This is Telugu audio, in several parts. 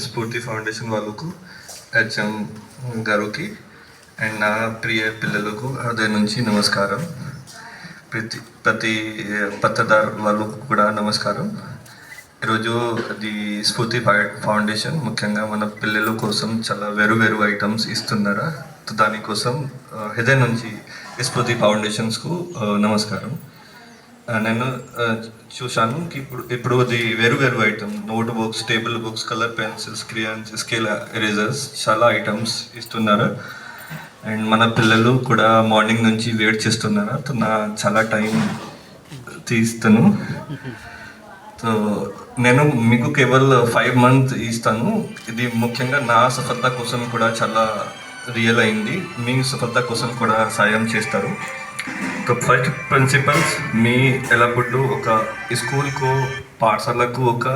స్ఫూర్తి ఫౌండేషన్ వాళ్ళకు, హెచ్ఎం గారికి అండ్ నా ప్రియ పిల్లలకు హృదయం నుంచి నమస్కారం. ప్రతి పత్తదారు వాళ్ళకు కూడా నమస్కారం. ఈరోజు అది స్ఫూర్తి ఫౌండేషన్ ముఖ్యంగా మన పిల్లల కోసం చాలా వేరు ఐటమ్స్ ఇస్తున్నారా, దానికోసం హృదయం నుంచి స్ఫూర్తి ఫౌండేషన్స్కు నమస్కారం. నేను చూశాను ఇప్పుడు అది వేరు item, note books, table books, colour pencils, crayons, scale erasers చాలా ఐటమ్స్ ఇస్తున్నారు. అండ్ మన పిల్లలు కూడా మార్నింగ్ నుంచి వెయిట్ చేస్తున్నారు. నా చాలా టైం తీస్తాను. సో నేను మీకు కేవలం 5 months ఇస్తాను. ఇది ముఖ్యంగా నా సఫలత కోసం కూడా చాలా రియల్ అయింది. మీ సఫలత కోసం కూడా సాయం చేస్తారు. तो फर्स्ट प्रिंसिपल्स मी ఎల్లప్పుడు ఒక స్కూల్కు, పాఠశాలకు ఒక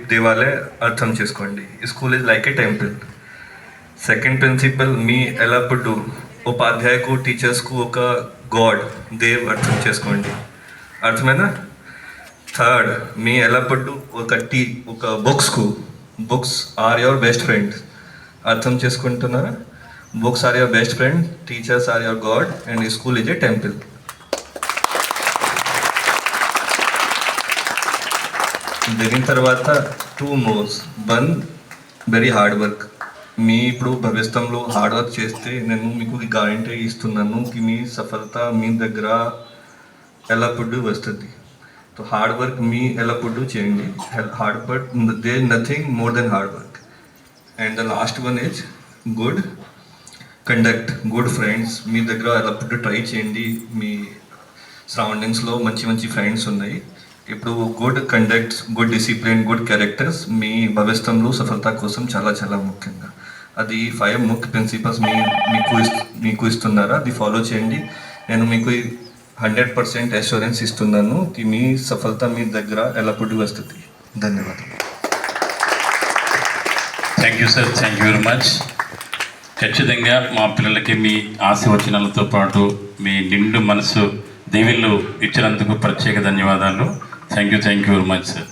దేవాలయ అర్థం చేసుకోండి. School is like a temple. Second principle మీ ఎల్లప్పుడు ఉపాధ్యాయుకు, టీచర్స్కు ఒక గాడ్, దేవ్ అర్థం చేసుకోండి. అర్థమైనా? థర్డ్ మీ ఎల్లప్పుడు ఒక books are your best friends. అర్థం చేసుకుంటున్నారా? Books are your best friend, teachers are your God, and school is a temple. దీని తర్వాత 2 more. 1 very hard work. మీ ఇప్పుడు భవిష్యత్తులో హార్డ్ వర్క్ చేస్తే నేను మీకు గ్యారంటీ ఇస్తున్నాను మీ సఫలత మీ దగ్గర ఎల్లప్పుడూ వస్తుంది. సో హార్డ్ వర్క్ మీ ఎల్లప్పుడూ చేయండి. Hard work, there nothing more than hard work. And the last one is good conduct, good friends. మీ దగ్గర ఎల్లప్పుడు ట్రై చేయండి. మీ సరౌండింగ్స్లో మంచి ఫ్రెండ్స్ ఉన్నాయి. ఇప్పుడు good conduct, good discipline, good characters మీ భవిష్యత్తులో సఫలత కోసం చాలా ముఖ్యంగా. అది 5 ముఖ్య ప్రిన్సిపల్స్ మీకు ఇస్తున్నారా, అది ఫాలో చేయండి. నేను మీకు 100% అష్యూరెన్స్ ఇస్తున్నాను మీ సఫలత మీ దగ్గర ఎల్లప్పుడు వస్తుంది. ధన్యవాదాలు. Thank you sir, thank you very much. ఖచ్చితంగా మా పిల్లలకి మీ ఆశీర్వచనాలతో పాటు మీ నిండు మనసు దీవెనలు ఇచ్చినందుకు ప్రత్యేక ధన్యవాదాలు. Thank you very much sir.